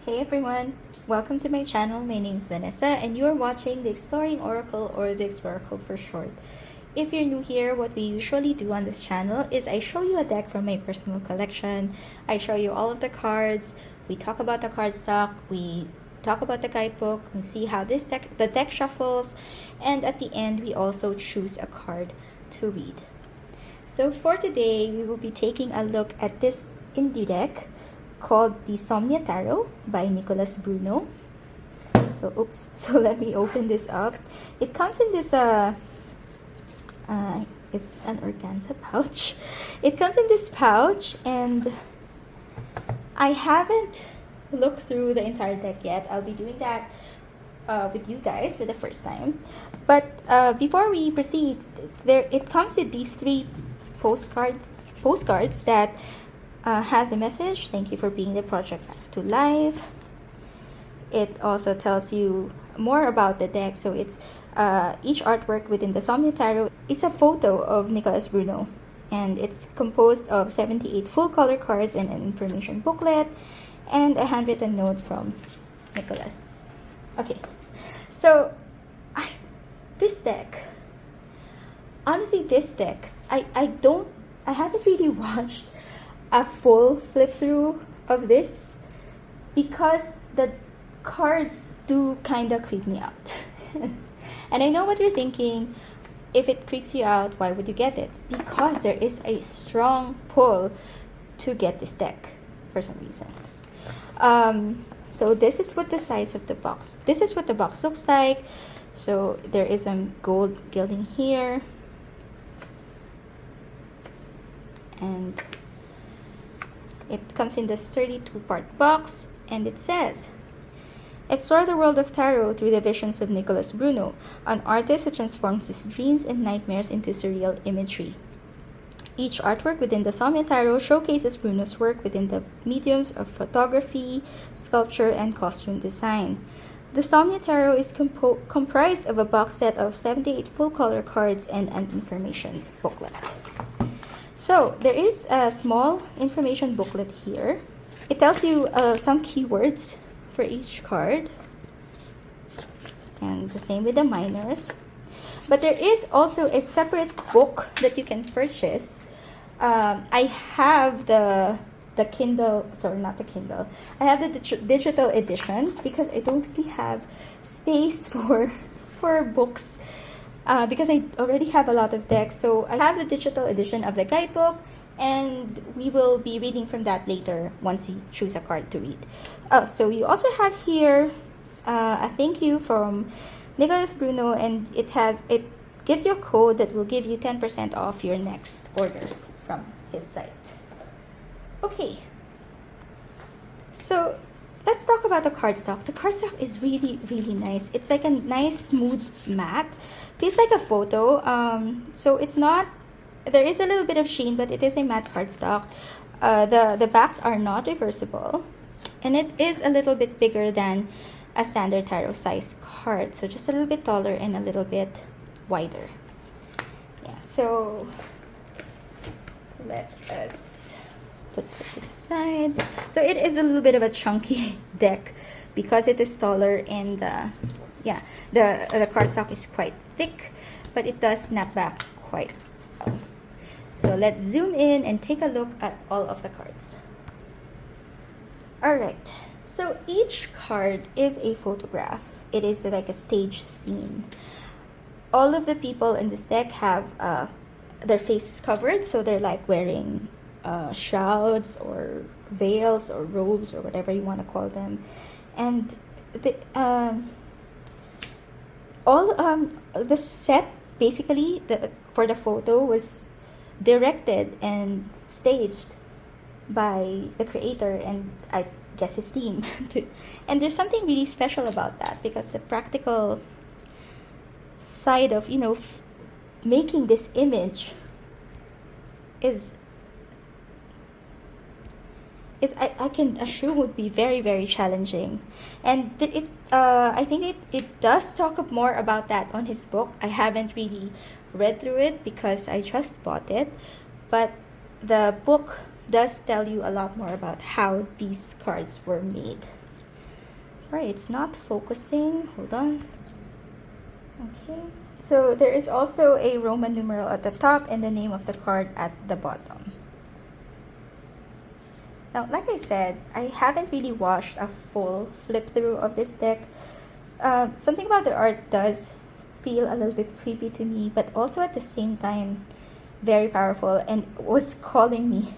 Hey everyone, welcome to my channel. My name is Vanessa and you're watching the Exploring Oracle, or the Exploracle for short. If you're new here, what we usually do on this channel is I show you a deck from my personal collection. I show you all of the cards, we talk about the card stock, we talk about the guidebook, we see how the deck shuffles, and at the end we also choose a card to read. So for today, we will be taking a look at this indie deck called the Somnia Tarot by Nicholas Bruno. So let me open this up. It comes in this it's an organza pouch. It comes in this pouch, and I haven't looked through the entire deck yet. I'll be doing that with you guys for the first time. But before we proceed, it comes with these three postcards that has a message. Thank you for bringing the project to life. It also tells you more about the deck. So it's each artwork within the Somnia Tarot. It's a photo of Nicholas Bruno, and it's composed of 78 full color cards and an information booklet and a handwritten note from Nicholas. Okay, so this deck, honestly, I haven't really watched a full flip through of this because the cards do kind of creep me out. And I know what you're thinking. If it creeps you out, why would you get it? Because there is a strong pull to get this deck for some reason. So this is what the sides of the box. This is what the box looks like. So there is some gold gilding here, and it comes in this 32-part box, and it says, explore the world of tarot through the visions of Nicholas Bruno, an artist who transforms his dreams and nightmares into surreal imagery. Each artwork within the Somnia Tarot showcases Bruno's work within the mediums of photography, sculpture, and costume design. The Somnia Tarot is comprised of a box set of 78 full-color cards and an information booklet. So there is a small information booklet here. It tells you some keywords for each card, and the same with the minors. But there is also a separate book that you can purchase. I have the Kindle, sorry, not the Kindle. I have the digital edition because I don't really have space for books. Because I already have a lot of decks. So I have the digital edition of the guidebook, and we will be reading from that later once you choose a card to read. So you also have here a thank you from Nicholas Bruno, and it gives you a code that will give you 10% off your next order from his site. Okay, so let's talk about the cardstock. The cardstock is really, really nice. It's like a nice smooth matte. Feels like a photo. So it's not, there is a little bit of sheen, but it is a matte cardstock. The backs are not reversible, and it is a little bit bigger than a standard tarot size card. So just a little bit taller and a little bit wider. Yeah, so let us put that to the side. So it is a little bit of a chunky deck because it is taller, and yeah, the cardstock is quite thick, but it does snap back quite well. So let's zoom in and take a look at all of the cards. Alright, so each card is a photograph. It is like a stage scene. All of the people in this deck have their faces covered, so they're like wearing shrouds or veils or robes or whatever you want to call them. And the set basically for the photo was directed and staged by the creator, and I guess his team too. And there's something really special about that, because the practical side of making this image is I can assume would be very, very challenging. And I think it does talk more about that on his book. I haven't really read through it because I just bought it, but the book does tell you a lot more about how these cards were made. Sorry, it's not focusing. Hold on. Okay. So there is also a Roman numeral at the top and the name of the card at the bottom. Now, like I said, I haven't really watched a full flip through of this deck. Something about the art does feel a little bit creepy to me, but also at the same time very powerful, and was calling me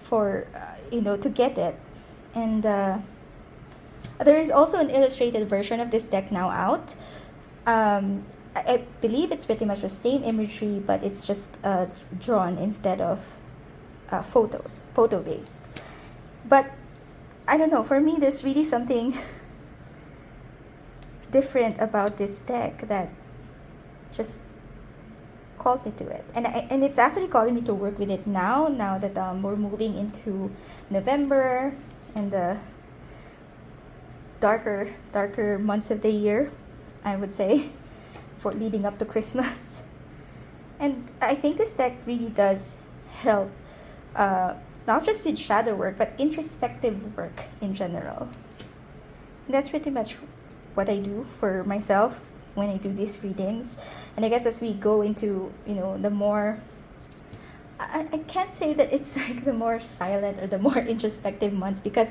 for to get it. And there is also an illustrated version of this deck now out. I believe it's pretty much the same imagery, but it's just drawn instead of photo based. But I don't know, for me there's really something different about this deck that just called me to it, and it's actually calling me to work with it now that we're moving into November and the darker months of the year, I would say, for leading up to Christmas. And I think this deck really does help, not just with shadow work, but introspective work in general. And that's pretty much what I do for myself when I do these readings. And I guess as we go into, the more, I can't say that it's like the more silent or the more introspective months, because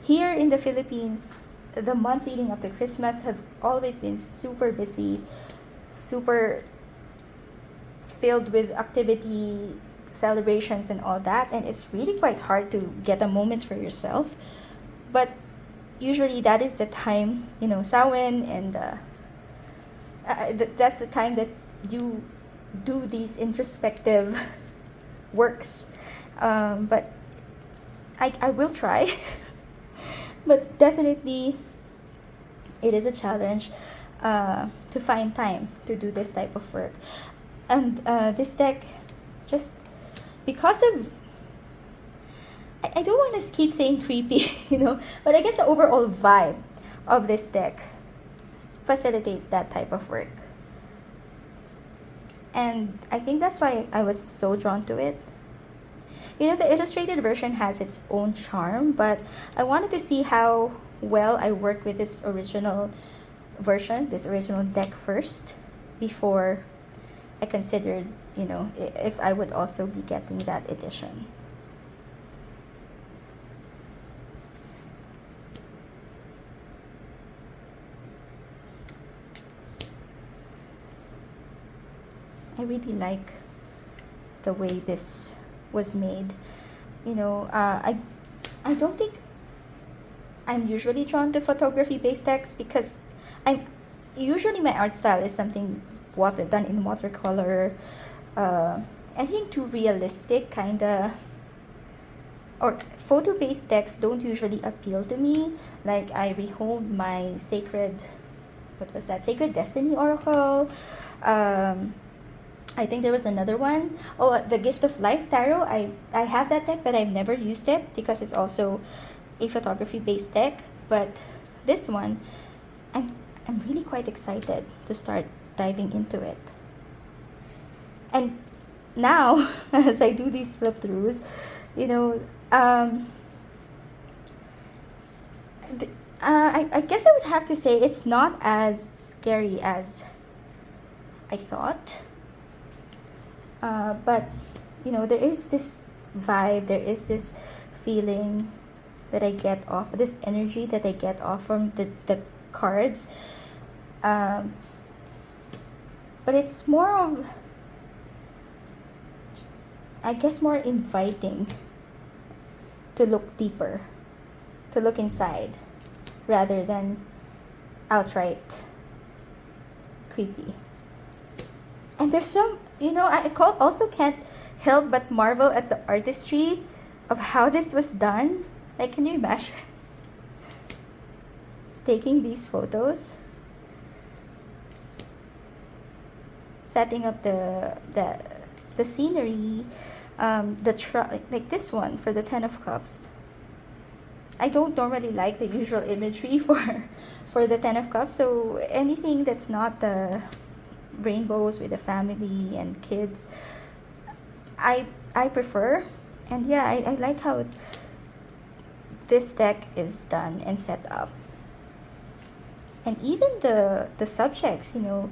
here in the Philippines, the months leading up to Christmas have always been super busy, super filled with activity, celebrations and all that, and it's really quite hard to get a moment for yourself. But usually that is the time, Samhain, and that's the time that you do these introspective works. But I will try. But definitely it is a challenge to find time to do this type of work. And this deck, just because of, I don't want to keep saying creepy, but I guess the overall vibe of this deck facilitates that type of work. And I think that's why I was so drawn to it. The illustrated version has its own charm, but I wanted to see how well I work with this original version, this original deck first, before I considered, if I would also be getting that edition. I really like the way this was made. I don't think I'm usually drawn to photography based decks, because usually my art style is something done in watercolor, anything too realistic kinda, or photo based decks don't usually appeal to me. Like I rehomed my Sacred Destiny Oracle. I think there was another one. Oh, the Gift of Life Tarot. I have that deck, but I've never used it because it's also a photography based deck. But this one, I'm really quite excited to start diving into it. And now, as I do these flip throughs, I guess I would have to say it's not as scary as I thought. But there is this vibe, there is this feeling that I get off, this energy that I get off from the cards. But it's more of, I guess, more inviting to look deeper, to look inside, rather than outright creepy. And there's some, also can't help but marvel at the artistry of how this was done. Like, can you imagine taking these photos, setting up the scenery, like this one for the Ten of Cups. I don't normally like the usual imagery for the Ten of Cups, so anything that's not the rainbows with the family and kids, I prefer. And yeah, I like how this deck is done and set up. And even the subjects, you know,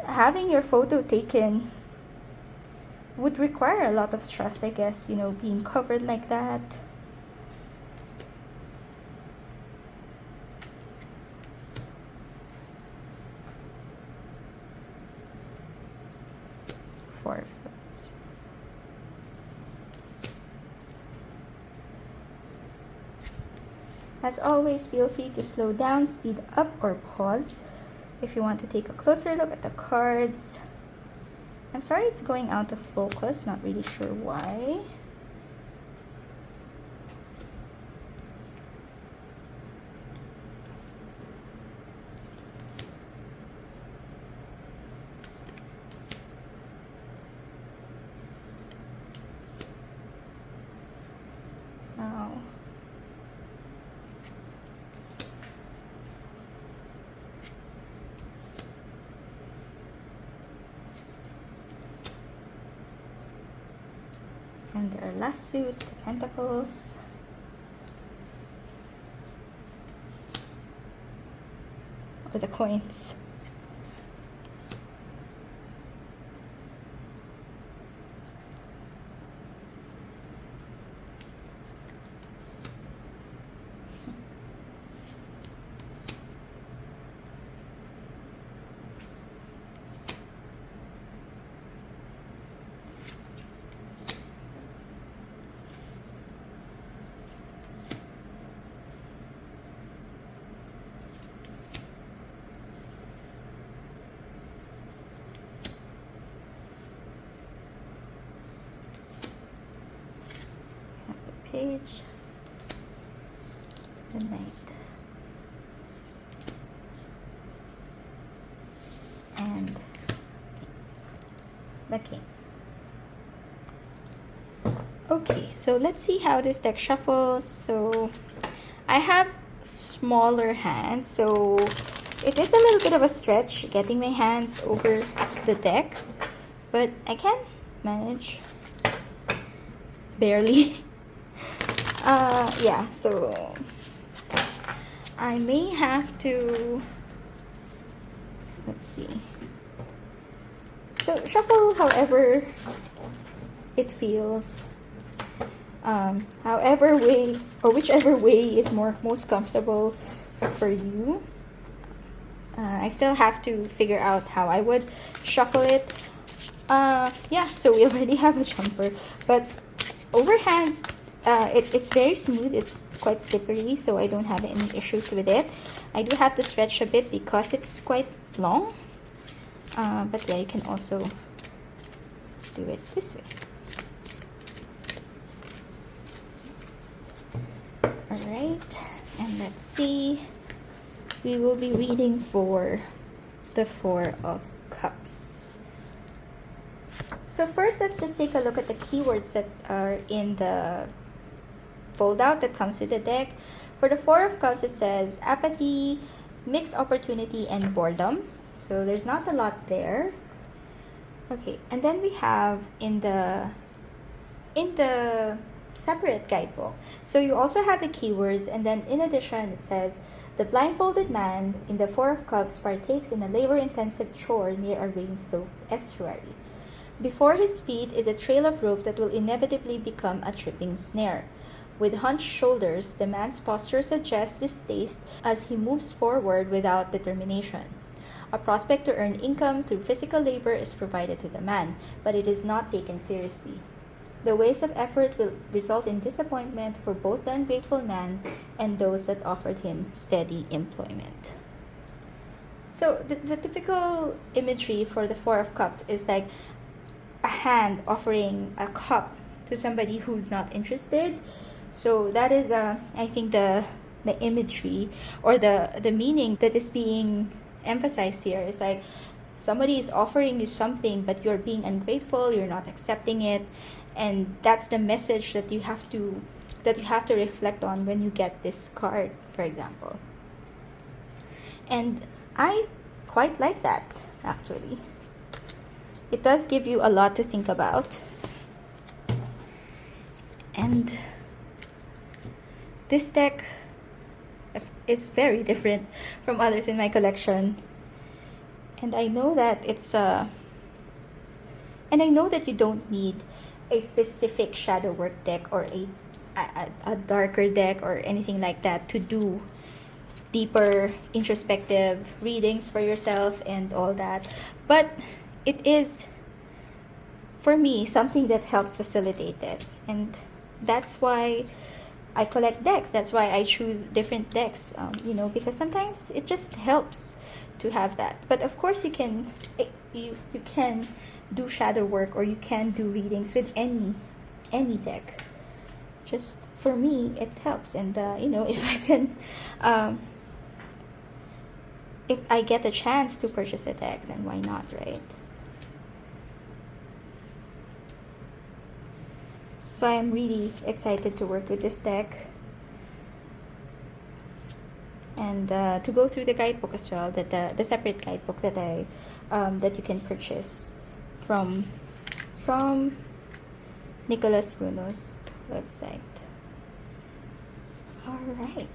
having your photo taken would require a lot of stress, I guess, you know, being covered like that. Four of Swords. As always, feel free to slow down, speed up, or pause if you want to take a closer look at the cards. I'm sorry it's going out of focus, not really sure why. Oh. And our last suit, the Pentacles. Or the coins. Page, the Knight, and the King. Okay, so let's see how this deck shuffles. So I have smaller hands, so it is a little bit of a stretch getting my hands over the deck, but I can manage, barely. Yeah, so I may have to, let's see, so shuffle however it feels, however way or whichever way is most comfortable for you. I still have to figure out how I would shuffle it. Yeah, so we already have a jumper, but overhand, it's very smooth. It's quite slippery, so I don't have any issues with it. I do have to stretch a bit because it's quite long, but yeah, you can also do it this way. Alright, and let's see. We will be reading for the Four of Cups. So first, let's just take a look at the keywords that are in the fold-out that comes with the deck. For the Four of Cups, it says apathy, mixed opportunity, and boredom. So there's not a lot there. Okay, and then we have in the separate guidebook. So you also have the keywords, and then in addition, it says the blindfolded man in the Four of Cups partakes in a labor-intensive chore near a rain-soaked estuary. Before his feet is a trail of rope that will inevitably become a tripping snare. With hunched shoulders, the man's posture suggests distaste as he moves forward without determination. A prospect to earn income through physical labor is provided to the man, but it is not taken seriously. The waste of effort will result in disappointment for both the ungrateful man and those that offered him steady employment. So the typical imagery for the Four of Cups is like a hand offering a cup to somebody who's not interested. So that is I think the imagery or the meaning that is being emphasized here is like somebody is offering you something, but you're being ungrateful, you're not accepting it, and that's the message that you have to reflect on when you get this card, for example. And I quite like that, actually. It does give you a lot to think about. And this deck is very different from others in my collection. And I know that and I know that you don't need a specific shadow work deck or a darker deck or anything like that to do deeper introspective readings for yourself and all that. But it is, for me, something that helps facilitate it. And that's why I collect decks. That's why I choose different decks, because sometimes it just helps to have that. But of course, you can do shadow work, or you can do readings with any deck. Just for me, it helps. And if I can, if I get a chance to purchase a deck, then why not, right? So I'm really excited to work with this deck and to go through the guidebook as well, that the separate guidebook that that you can purchase from Nicholas Bruno's website. All right.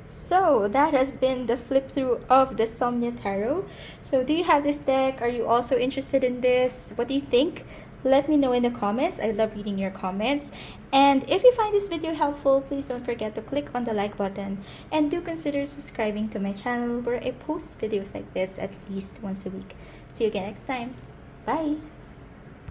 So that has been the flip through of the Somnia Tarot. So do you have this deck? Are you also interested in this? What do you think? Let me know in the comments. I love reading your comments. And if you find this video helpful, please don't forget to click on the like button and do consider subscribing to my channel, where I post videos like this at least once a week. See you again next time. Bye!